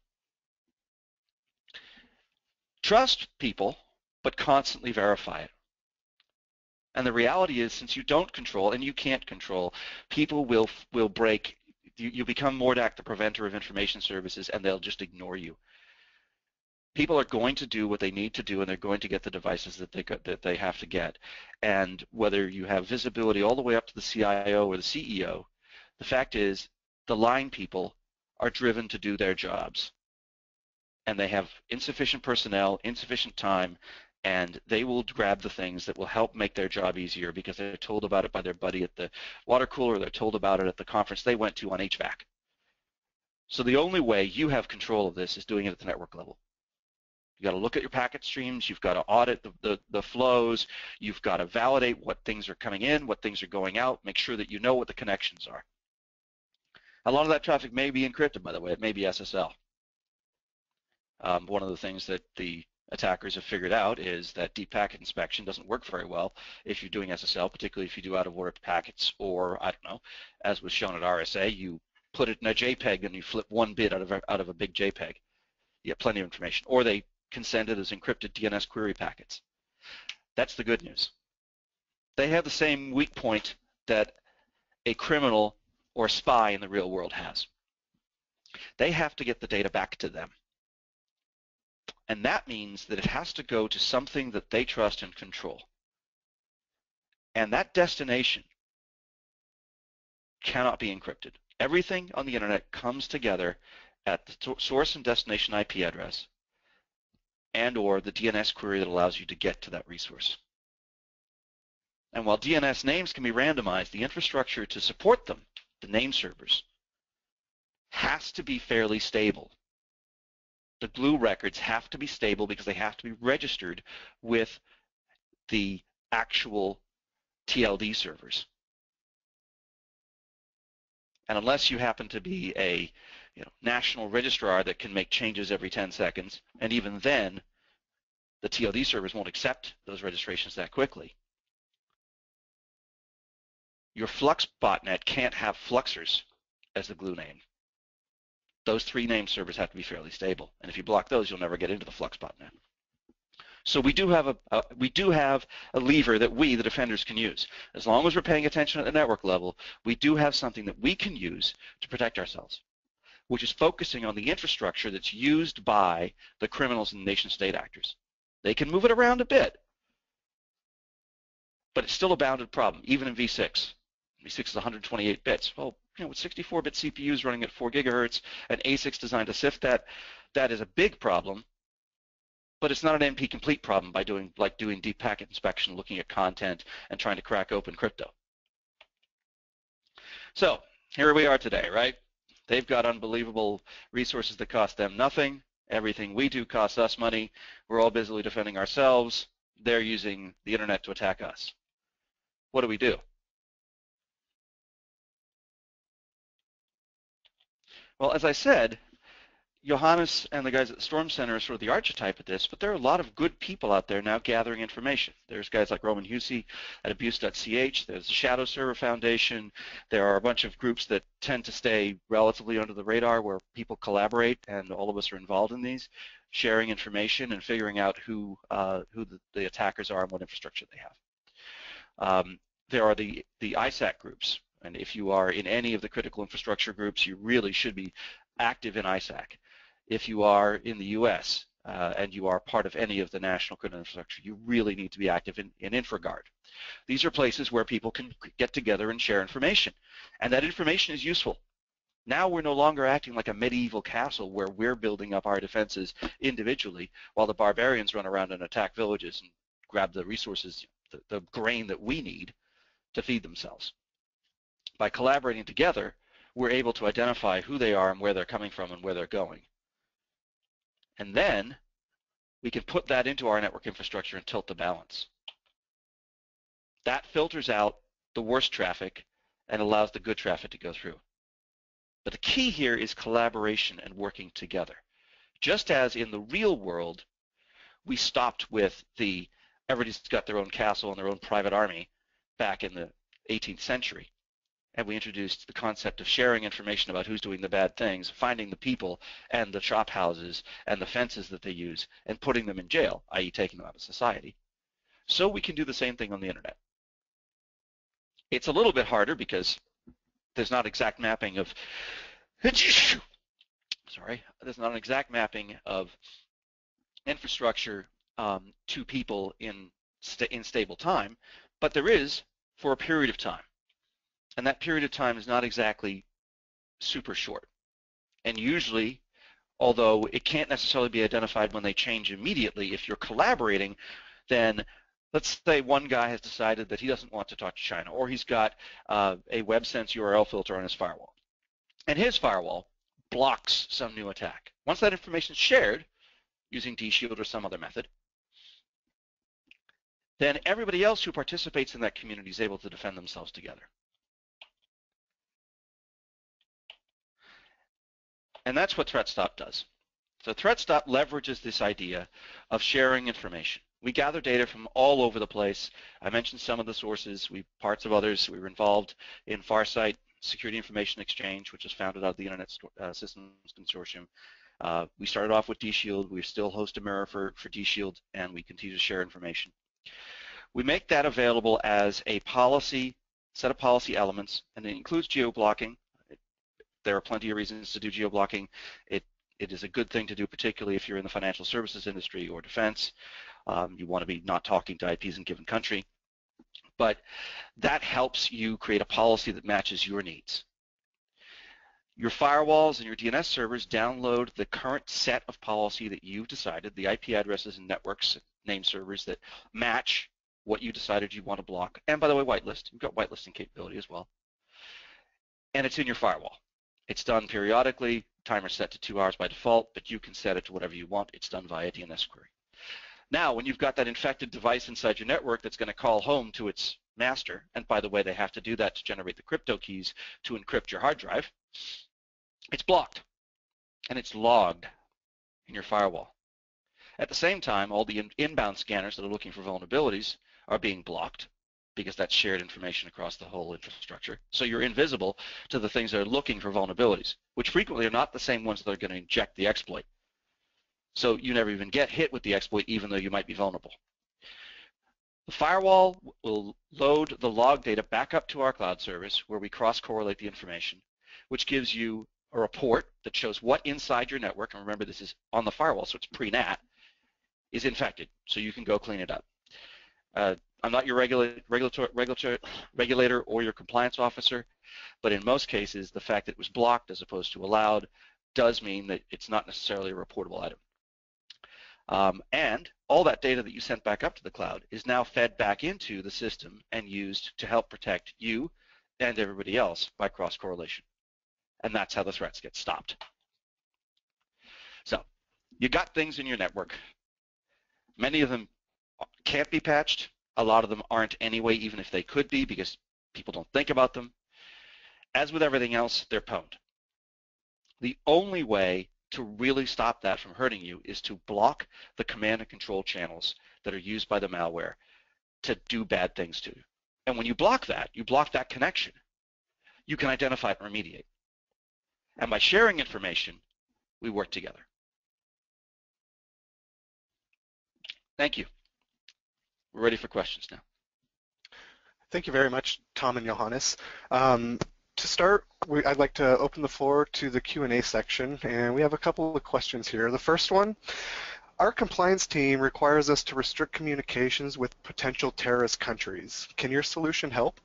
Trust people, but constantly verify it. And the reality is, since you don't control, and you can't control, people will break. You become MORDAC, the preventer of information services, and they'll just ignore you. People are going to do what they need to do, and they're going to get the devices that they have to get. And whether you have visibility all the way up to the CIO or the CEO, the fact is the line people are driven to do their jobs. And they have insufficient personnel, insufficient time, and they will grab the things that will help make their job easier because they're told about it by their buddy at the water cooler, or they're told about it at the conference they went to on HVAC. So the only way you have control of this is doing it at the network level. You've got to look at your packet streams, you've got to audit the flows, you've got to validate what things are coming in, what things are going out, make sure that you know what the connections are. A lot of that traffic may be encrypted, by the way, it may be SSL. One of the things that the attackers have figured out is that deep packet inspection doesn't work very well if you're doing SSL, particularly if you do out-of-order packets, or, I don't know, as was shown at RSA, you put it in a JPEG and you flip one bit out of a big JPEG. You get plenty of information. Or they can send it as encrypted DNS query packets. That's the good news. They have the same weak point that a criminal or a spy in the real world has. They have to get the data back to them. And that means that it has to go to something that they trust and control. And that destination cannot be encrypted. Everything on the internet comes together at the source and destination IP address and or the DNS query that allows you to get to that resource. And while DNS names can be randomized, the infrastructure to support them, the name servers, has to be fairly stable. The glue records have to be stable because they have to be registered with the actual TLD servers. And unless you happen to be a national registrar that can make changes every 10 seconds, and even then, The TLD servers won't accept those registrations that quickly. Your Flux botnet can't have Fluxers as the glue name. Those 3 name servers have to be fairly stable, and if you block those, you'll never get into the Flux botnet. So we do have a lever that we, the defenders, can use. As long as we're paying attention at the network level, we do have something that we can use to protect ourselves, which is focusing on the infrastructure that's used by the criminals and nation-state actors. They can move it around a bit, but it's still a bounded problem, even in v6. v6 is 128 bits. Well, with 64-bit CPUs running at 4 gigahertz and ASICs designed to sift that, that is a big problem, but it's not an NP-complete problem by doing deep packet inspection, looking at content, and trying to crack open crypto. So here we are today, right? They've got unbelievable resources that cost them nothing. Everything we do costs us money. We're all busily defending ourselves. They're using the internet to attack us. What do we do? Well, as I said, Johannes and the guys at the Storm Center are sort of the archetype of this, but there are a lot of good people out there now gathering information. There's guys like Roman Husey at abuse.ch. There's the Shadow Server Foundation. There are a bunch of groups that tend to stay relatively under the radar where people collaborate, and all of us are involved in these, sharing information and figuring out who the attackers are and what infrastructure they have. There are the ISAC groups, and if you are in any of the critical infrastructure groups, you really should be active in ISAC. If you are in the U.S. And you are part of any of the national critical infrastructure, you really need to be active in InfraGuard. These are places where people can get together and share information, and that information is useful. Now we're no longer acting like a medieval castle where we're building up our defenses individually while the barbarians run around and attack villages and grab the resources, the grain that we need to feed themselves. By collaborating together, we're able to identify who they are and where they're coming from and where they're going. And then we can put that into our network infrastructure and tilt the balance. That filters out the worst traffic and allows the good traffic to go through. But the key here is collaboration and working together. Just as in the real world, we stopped with the everybody's got their own castle and their own private army back in the 18th century. And we introduced the concept of sharing information about who's doing the bad things, finding the people and the chop houses and the fences that they use, and putting them in jail, i.e. taking them out of society. So we can do the same thing on the internet. It's a little bit harder because there's not exact mapping of there's not an exact mapping of infrastructure to people in stable time, but there is for a period of time. And that period of time is not exactly super short. And usually, although it can't necessarily be identified when they change immediately, if you're collaborating, then let's say one guy has decided that he doesn't want to talk to China, or he's got a WebSense URL filter on his firewall. And his firewall blocks some new attack. Once that information is shared, using DShield or some other method, then everybody else who participates in that community is able to defend themselves together. And that's what ThreatSTOP does. So ThreatSTOP leverages this idea of sharing information. We gather data from all over the place. I mentioned some of the sources, parts of others. We were involved in Farsight Security Information Exchange, which is founded out of the Internet Systems Consortium. We started off with DShield. We still host a mirror for DShield, and we continue to share information. We make that available as a policy, set of policy elements, and it includes geo-blocking. There are plenty of reasons to do geo-blocking. It is a good thing to do, particularly if you're in the financial services industry or defense. You want to be not talking to IPs in a given country. But that helps you create a policy that matches your needs. Your firewalls and your DNS servers download the current set of policy that you've decided, the IP addresses and networks, name servers that match what you decided you want to block. And by the way, whitelist. You've got whitelisting capability as well. And it's in your firewall. It's done periodically. Timer's set to 2 hours by default, but you can set it to whatever you want. It's done via DNS query. Now, when you've got that infected device inside your network that's going to call home to its master, and by the way, they have to do that to generate the crypto keys to encrypt your hard drive, it's blocked, and it's logged in your firewall. At the same time, all the inbound scanners that are looking for vulnerabilities are being blocked because that's shared information across the whole infrastructure. So you're invisible to the things that are looking for vulnerabilities, which frequently are not the same ones that are going to inject the exploit. So you never even get hit with the exploit, even though you might be vulnerable. The firewall will load the log data back up to our cloud service where we cross-correlate the information, which gives you a report that shows what inside your network, and remember this is on the firewall, so it's pre-NAT, is infected, so you can go clean it up. I'm not your regulator or your compliance officer, but in most cases, the fact that it was blocked as opposed to allowed does mean that it's not necessarily a reportable item. And all that data that you sent back up to the cloud is now fed back into the system and used to help protect you and everybody else by cross-correlation. And that's how the threats get stopped. So you got things in your network. Many of them can't be patched. A lot of them aren't anyway, even if they could be, because people don't think about them. As with everything else, they're pwned. The only way to really stop that from hurting you is to block the command and control channels that are used by the malware to do bad things to you. And when you block that connection, you can identify it and remediate. And by sharing information, we work together. Thank you. We're ready for questions now. Thank you very much, Tom and Johannes. To start, I'd like to open the floor to the Q&A section, and we have a couple of questions here. The first one, our compliance team requires us to restrict communications with potential terrorist countries. Can your solution help?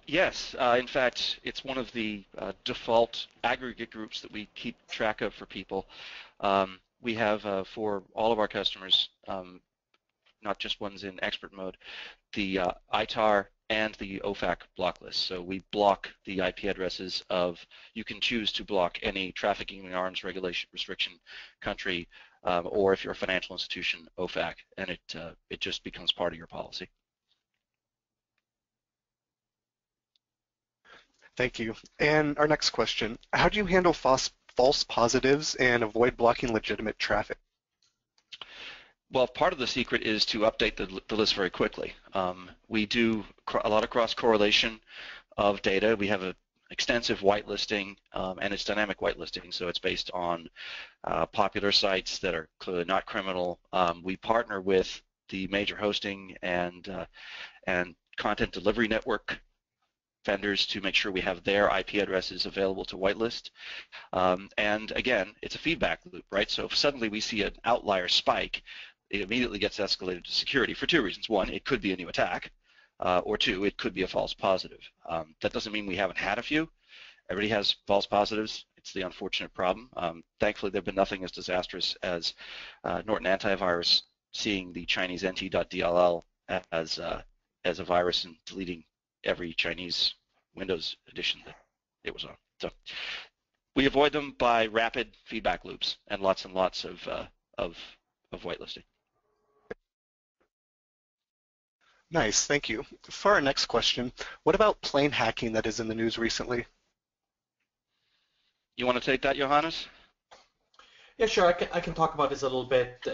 Yes, in fact, it's one of the default aggregate groups that we keep track of for people. We have, for all of our customers, not just ones in expert mode, the ITAR and the OFAC block list. So we block the IP addresses of, you can choose to block any trafficking in arms regulation restriction country, or if you're a financial institution, OFAC, and it just becomes part of your policy. Thank you. And our next question, how do you handle false positives and avoid blocking legitimate traffic? Well, part of the secret is to update the list very quickly. We do a lot of cross-correlation of data. We have an extensive whitelisting, and it's dynamic whitelisting, so it's based on popular sites that are clearly not criminal. We partner with the major hosting and content delivery network vendors to make sure we have their IP addresses available to whitelist. And again, it's a feedback loop, right? So if suddenly we see an outlier spike, it immediately gets escalated to security for two reasons. One, it could be a new attack, or two, it could be a false positive. That doesn't mean we haven't had a few. Everybody has false positives. It's the unfortunate problem. Thankfully, there have been nothing as disastrous as Norton Antivirus seeing the Chinese nt.dll as a virus and deleting every Chinese Windows edition that it was on. So we avoid them by rapid feedback loops and lots of whitelisting. Nice, thank you. For our next question, what about plane hacking that is in the news recently? You want to take that, Johannes? Yeah, sure. I can talk about this a little bit.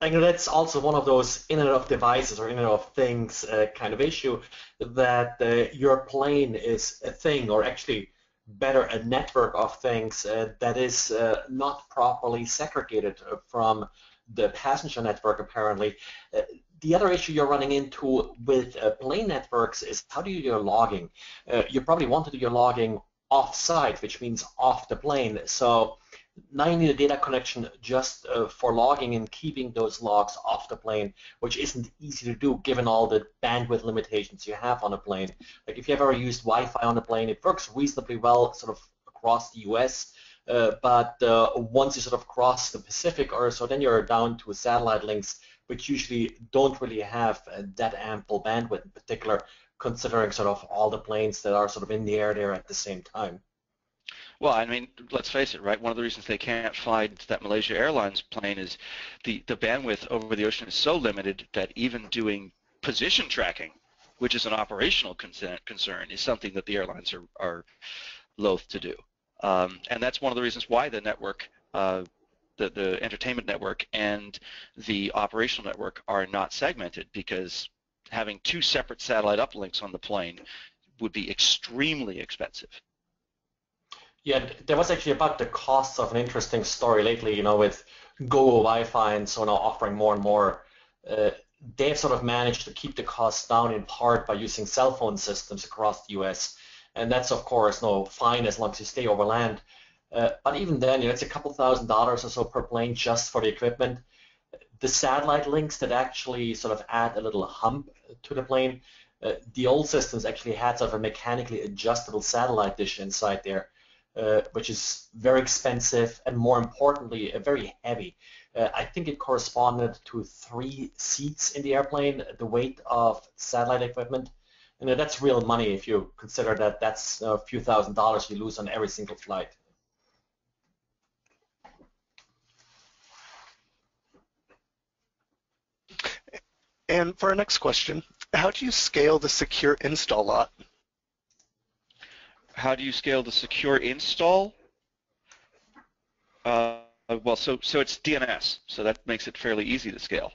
I know that's also one of those Internet of Devices or Internet of Things kind of issue, that your plane is a thing, or actually better, a network of things that is not properly segregated from the passenger network, apparently. The other issue you're running into with plane networks is how do you do your logging? You probably want to do your logging off-site, which means off the plane. So now you need a data connection just for logging and keeping those logs off the plane, which isn't easy to do given all the bandwidth limitations you have on a plane. Like if you've ever used Wi-Fi on a plane, it works reasonably well sort of across the US, but once you sort of cross the Pacific or so, then you're down to satellite links, which usually don't really have that ample bandwidth in particular, considering sort of all the planes that are sort of in the air there at the same time. Well, I mean, let's face it, right? One of the reasons they can't fly that Malaysia Airlines plane is the bandwidth over the ocean is so limited that even doing position tracking, which is an operational concern, is something that the airlines are loath to do. And that's one of the reasons why the network the entertainment network and the operational network are not segmented, because having two separate satellite uplinks on the plane would be extremely expensive. Yeah, there was actually about the costs of an interesting story lately, with Go Wi-Fi and so now offering more and more. They've sort of managed to keep the costs down in part by using cell phone systems across the US. And that's, of course, fine as long as you stay over land. But even then, it's a couple $1,000s or so per plane just for the equipment. The satellite links that actually sort of add a little hump to the plane, the old systems actually had sort of a mechanically adjustable satellite dish inside there, which is very expensive and, more importantly, very heavy. I think it corresponded to 3 seats in the airplane, the weight of satellite equipment. And that's real money if you consider that that's a few $1,000s you lose on every single flight. And for our next question, how do you scale the secure install lot? How do you scale the secure install? Well, so it's DNS, so that makes it fairly easy to scale.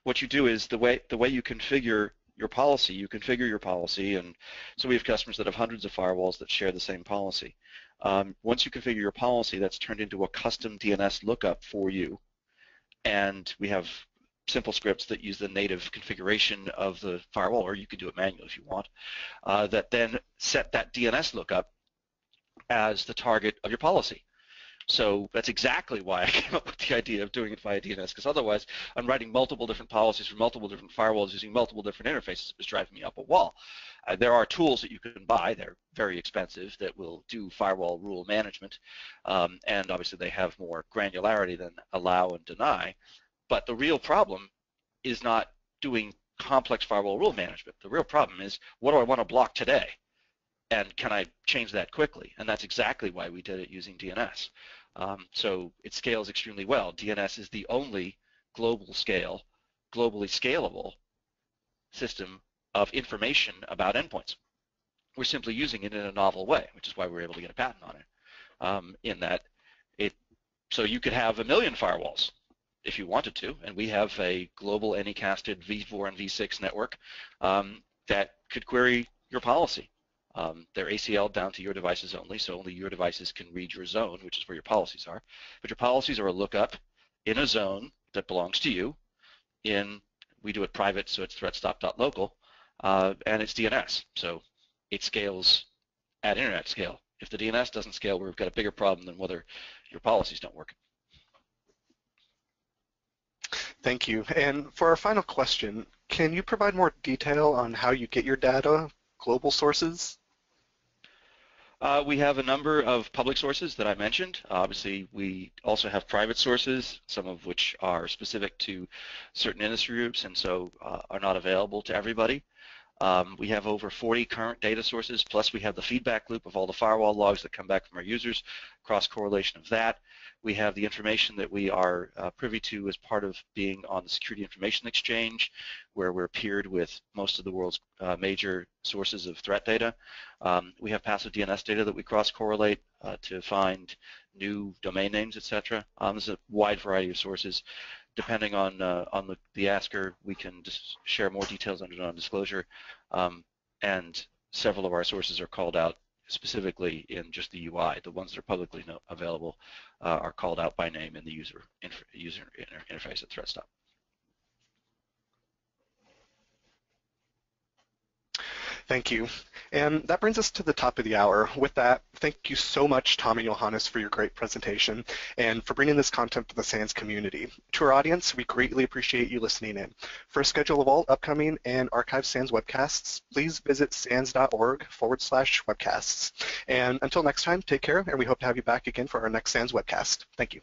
What you do is the way you configure your policy, and so we have customers that have hundreds of firewalls that share the same policy. Once you configure your policy, that's turned into a custom DNS lookup for you, and we have simple scripts that use the native configuration of the firewall, or you can do it manually if you want, that then set that DNS lookup as the target of your policy. So that's exactly why I came up with the idea of doing it via DNS, because otherwise I'm writing multiple different policies for multiple different firewalls using multiple different interfaces. It was driving me up a wall. There are tools that you can buy, they're very expensive, that will do firewall rule management, and obviously they have more granularity than allow and deny. But the real problem is not doing complex firewall rule management. The real problem is, what do I want to block today? And can I change that quickly? And that's exactly why we did it using DNS. So it scales extremely well. DNS is the only globally scalable system of information about endpoints. We're simply using it in a novel way, which is why we're able to get a patent on it. In that, so you could have 1 million firewalls if you wanted to, and we have a global anycasted v4 and v6 network that could query your policy. They're ACL down to your devices only, so only your devices can read your zone, which is where your policies are. But your policies are a lookup in a zone that belongs to you. We do it private, so it's ThreatSTOP.local, and it's DNS, so it scales at internet scale. If the DNS doesn't scale, we've got a bigger problem than whether your policies don't work. Thank you. And for our final question, can you provide more detail on how you get your data, global sources? We have a number of public sources that I mentioned. Obviously, we also have private sources, some of which are specific to certain industry groups and so are not available to everybody. We have over 40 current data sources, plus we have the feedback loop of all the firewall logs that come back from our users, cross-correlation of that. We have the information that we are privy to as part of being on the Security Information Exchange, where we're peered with most of the world's major sources of threat data. We have passive DNS data that we cross-correlate to find new domain names, etc. There's a wide variety of sources. Depending on the asker, we can just share more details under non-disclosure, and several of our sources are called out specifically in just the UI. The ones that are publicly available are called out by name in the user interface at ThreatSTOP. Thank you. And that brings us to the top of the hour. With that, thank you so much, Tom and Johannes, for your great presentation and for bringing this content to the SANS community. To our audience, we greatly appreciate you listening in. For a schedule of all upcoming and archived SANS webcasts, please visit sans.org/webcasts. And until next time, take care, and we hope to have you back again for our next SANS webcast. Thank you.